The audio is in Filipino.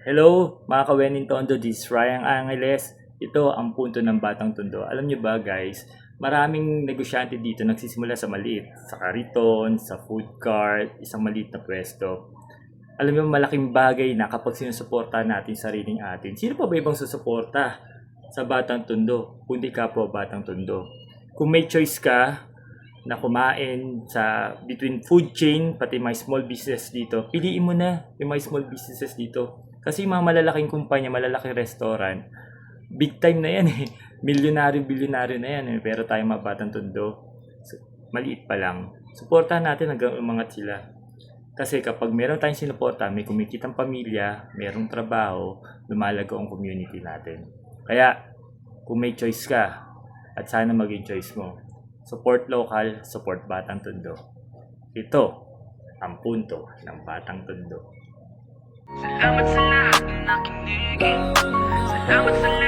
Hello mga kawening Tondo, this is Ryan Angeles. Ito ang punto ng Batang Tondo. Alam nyo ba guys, maraming negosyante dito nagsisimula sa maliit. Sa kariton, sa food cart, isang maliit na pwesto. Alam nyo, malaking bagay na kapag sinusuporta natin sariling atin. Sino pa ba ibang susuporta sa Batang Tondo kundi kapwa Batang Tondo? Kung may choice ka na kumain sa between food chain pati may small business dito, piliin mo na yung may small businesses dito. Kasi yung mga malalaking kumpanya, malalaking restaurant, big time na yan eh. Bilyonaryo na yan eh. Pero tayo mga Batang Tondo, maliit pa lang. Suportahan natin hanggang umangat sila. Kasi kapag meron tayong sinuporta, may kumikitang pamilya, merong trabaho, lumalago ang community natin. Kaya, kung may choice ka, at sana maging choice mo, support local, support Batang Tondo. Ito ang punto ng Batang Tondo. Salamat sa lahat ng nakinig. Salamat sa lahat.